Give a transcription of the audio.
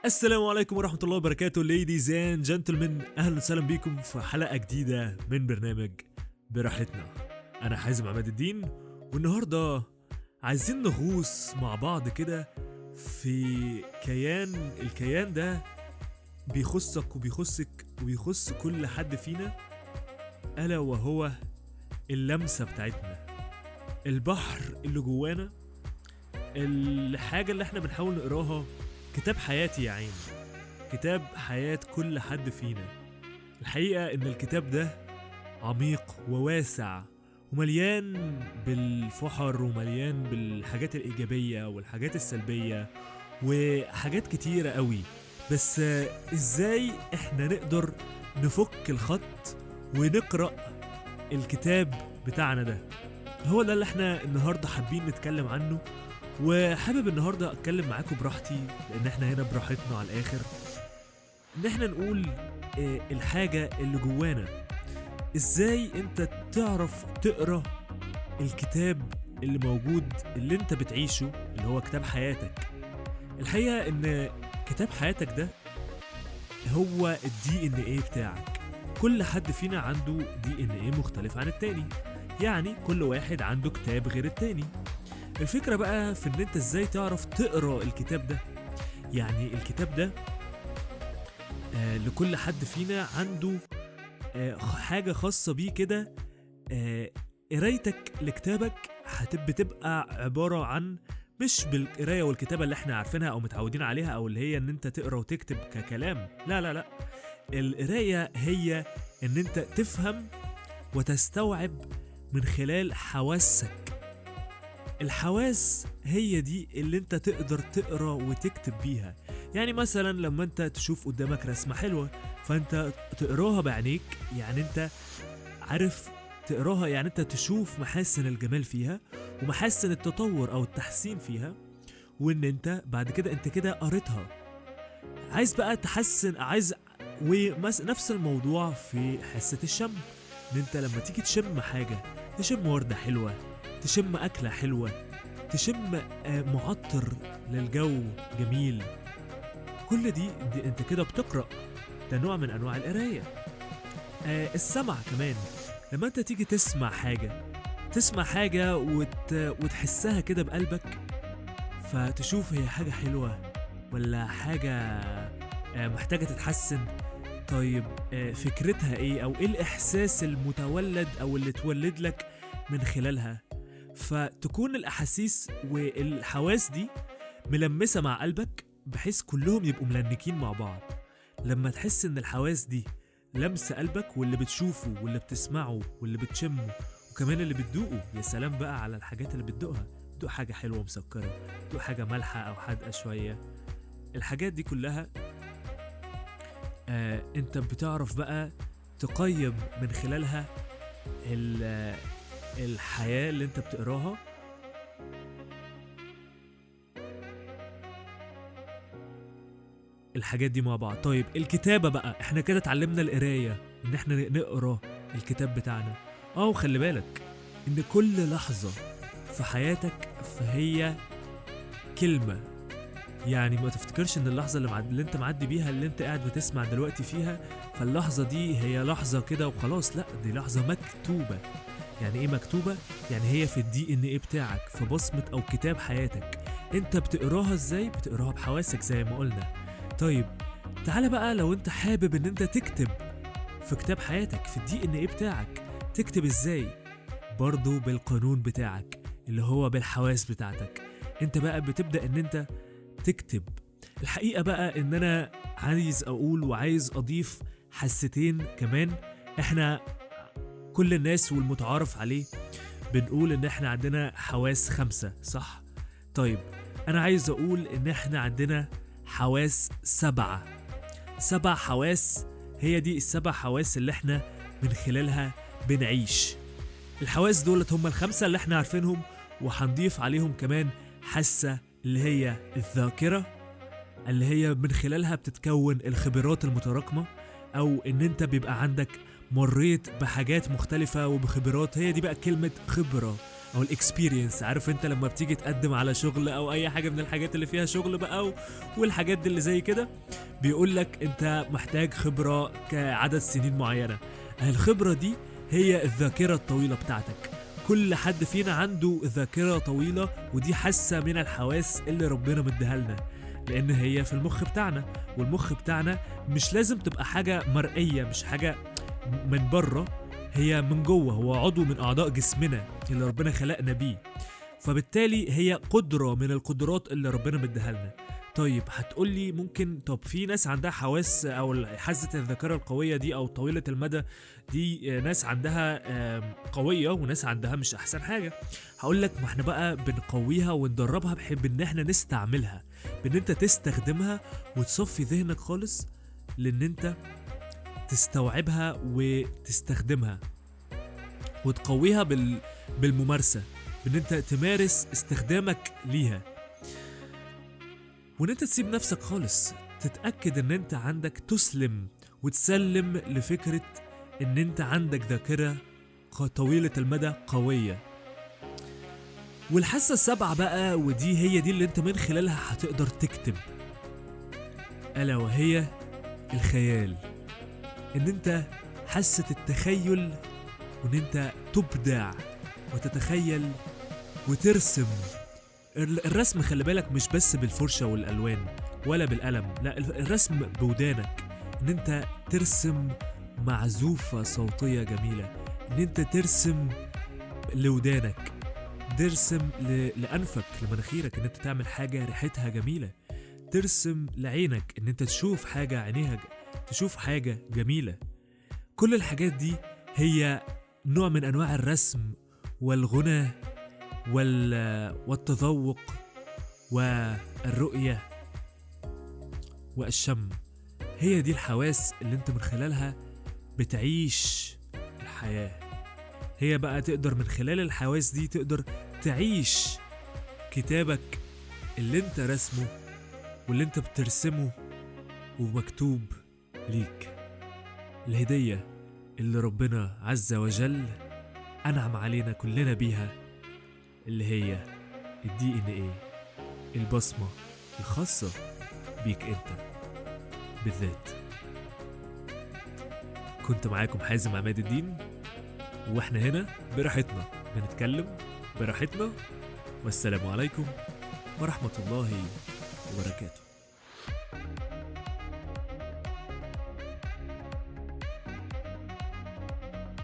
السلام عليكم ورحمة الله وبركاته ladies and gentlemen، أهلا وسهلا بيكم في حلقة جديدة من برنامج براحتنا. أنا حازم عماد الدين، والنهاردة عايزين نغوص مع بعض كده في الكيان ده بيخصك وبيخصك وبيخص كل حد فينا، ألا وهو اللمسة بتاعتنا، البحر اللي جوانا، الحاجة اللي احنا بنحاول نقراها. كتاب حياتي يا عين، كتاب حياة كل حد فينا. الحقيقة ان الكتاب ده عميق وواسع ومليان بالفحر ومليان بالحاجات الإيجابية والحاجات السلبية وحاجات كتيرة قوي. بس ازاي احنا نقدر نفك الخط ونقرأ الكتاب بتاعنا ده؟ هو ده اللي احنا النهاردة حابين نتكلم عنه، وحابب النهاردة اتكلم معاكم براحتي لان احنا هنا براحتنا على الاخر، ان احنا نقول الحاجة اللي جوانا. ازاي انت تعرف تقرأ الكتاب اللي موجود اللي انت بتعيشه، اللي هو كتاب حياتك. الحقيقة ان كتاب حياتك ده هو الدي ان ايه بتاعك. كل حد فينا عنده دي ان ايه مختلف عن التاني، يعني كل واحد عنده كتاب غير التاني. الفكرة بقى في ان انت ازاي تعرف تقرأ الكتاب ده. يعني الكتاب ده لكل حد فينا عنده حاجة خاصة بيه كده. قرايتك لكتابك بتبقى عبارة عن مش بالقراية والكتابة اللي احنا عارفينها او متعودين عليها، او اللي هي ان انت تقرأ وتكتب ككلام. لا لا لا، القراية هي ان انت تفهم وتستوعب من خلال حواسك. الحواس هي دي اللي انت تقدر تقرأ وتكتب بيها. يعني مثلا لما انت تشوف قدامك رسمة حلوة فانت تقراها بعينيك، يعني انت عارف تقراها، يعني انت تشوف محاسن الجمال فيها ومحاسن التطور او التحسين فيها، وان انت بعد كده انت كده قريتها. عايز بقى تحسن، نفس الموضوع في حاسة الشم، ان انت لما تيجي تشم حاجة، تشم وردة حلوة، تشم أكلة حلوة، تشم معطر للجو جميل، كل دي انت كده بتقرأ. ده نوع من أنواع القراية. السمع كمان، لما انت تيجي تسمع حاجة وتحسها كده بقلبك، فتشوف هي حاجة حلوة ولا حاجة محتاجة تتحسن. طيب فكرتها ايه، او ايه الإحساس المتولد او اللي تولد لك من خلالها؟ فتكون الأحاسيس والحواس دي ملمسة مع قلبك بحيث كلهم يبقوا ملنكين مع بعض. لما تحس ان الحواس دي لمسة قلبك، واللي بتشوفه واللي بتسمعه واللي بتشمه وكمان اللي بتدوقه، يا سلام بقى على الحاجات اللي بتدوقها. تدوق حاجة حلوة مسكرة، تدوق حاجة مالحة أو حادقة شوية، الحاجات دي كلها انت بتعرف بقى تقيم من خلالها الحياة اللي انت بتقراها. الحاجات دي مع بعض. طيب الكتابة بقى، احنا كده اتعلمنا القراية، ان احنا نقرا الكتاب بتاعنا. وخلي بالك ان كل لحظة في حياتك فهي كلمة. يعني ما تفتكرش ان اللحظة اللي انت معدي بيها، اللي انت قاعد بتسمع دلوقتي فيها، فاللحظة دي هي لحظة كده وخلاص. لا، دي لحظة مكتوبة. يعني ايه مكتوبة؟ يعني هي في الدي ان ايه بتاعك، في بصمة او كتاب حياتك. انت بتقراها ازاي؟ بتقراها بحواسك زي ما قلنا. طيب تعالى بقى، لو انت حابب ان انت تكتب في كتاب حياتك، في الدي ان ايه بتاعك، تكتب ازاي؟ برضو بالقانون بتاعك اللي هو بالحواس بتاعتك. انت بقى بتبدأ ان انت تكتب. الحقيقة بقى ان انا عايز اقول وعايز اضيف حستين كمان. احنا كل الناس والمتعارف عليه بنقول ان احنا عندنا حواس 5، صح؟ طيب انا عايز اقول ان احنا عندنا حواس 7 حواس. هي دي ال7 حواس اللي احنا من خلالها بنعيش. الحواس دولت هم ال5 اللي احنا عارفينهم، وهنضيف عليهم كمان حاسة اللي هي الذاكرة، اللي هي من خلالها بتتكون الخبرات المتراكمة، او ان انت بيبقى عندك مريت بحاجات مختلفة وبخبرات. هي دي بقى كلمة خبرة، او الاكسبيرينس. عارف انت لما بتيجي تقدم على شغل او اي حاجه من الحاجات اللي فيها شغل بقى والحاجات دي اللي زي كده، بيقول لك انت محتاج خبره كعدد سنين معينه. الخبره دي هي الذاكره الطويله بتاعتك. كل حد فينا عنده ذاكره طويله، ودي حاسه من الحواس اللي ربنا مديها لنا، لان هي في المخ بتاعنا. والمخ بتاعنا مش لازم تبقى حاجه مرئيه، مش حاجه من بره، هي من جوه، هو عضو من اعضاء جسمنا اللي ربنا خلقنا بيه. فبالتالي هي قدره من القدرات اللي ربنا مديها لنا. طيب هتقولي ممكن، طب في ناس عندها حواس او حاسه الذاكره القويه دي او طويله المدى دي، ناس عندها قويه وناس عندها مش احسن حاجه. هقولك ما احنا بقى بنقويها وندربها بحب ان احنا نستعملها، بان انت تستخدمها وتصفي ذهنك خالص، لان انت تستوعبها وتستخدمها وتقويها بالممارسه، بان انت تمارس استخدامك ليها، وان انت تسيب نفسك خالص، تتأكد ان انت عندك تسلم وتسلم لفكرة ان انت عندك ذاكرة طويلة المدى قوية. والحاسة السابعة بقى، ودي هي دي اللي انت من خلالها هتقدر تكتب، ألا وهي الخيال. ان انت حاسة التخيل، وان انت تبدع وتتخيل وترسم. الرسم خلي بالك مش بس بالفرشة والألوان ولا بالقلم، لا، الرسم بودانك، ان انت ترسم معزوفة صوتية جميلة، ان انت ترسم لودانك، ترسم لأنفك لمناخيرك، ان انت تعمل حاجة ريحتها جميلة، ترسم لعينك ان انت تشوف حاجة عينيها تشوف حاجة جميلة. كل الحاجات دي هي نوع من أنواع الرسم والغنى والتذوق والرؤية والشم. هي دي الحواس اللي انت من خلالها بتعيش الحياة. هي بقى تقدر من خلال الحواس دي تقدر تعيش كتابك اللي انت رسمه واللي انت بترسمه ومكتوب ليك. الهدية اللي ربنا عز وجل أنعم علينا كلنا بيها، اللي هي DNA، البصمة الخاصة بيك انت بالذات. كنت معاكم حازم عماد الدين، واحنا هنا براحتنا بنتكلم براحتنا، والسلام عليكم ورحمة الله وبركاته.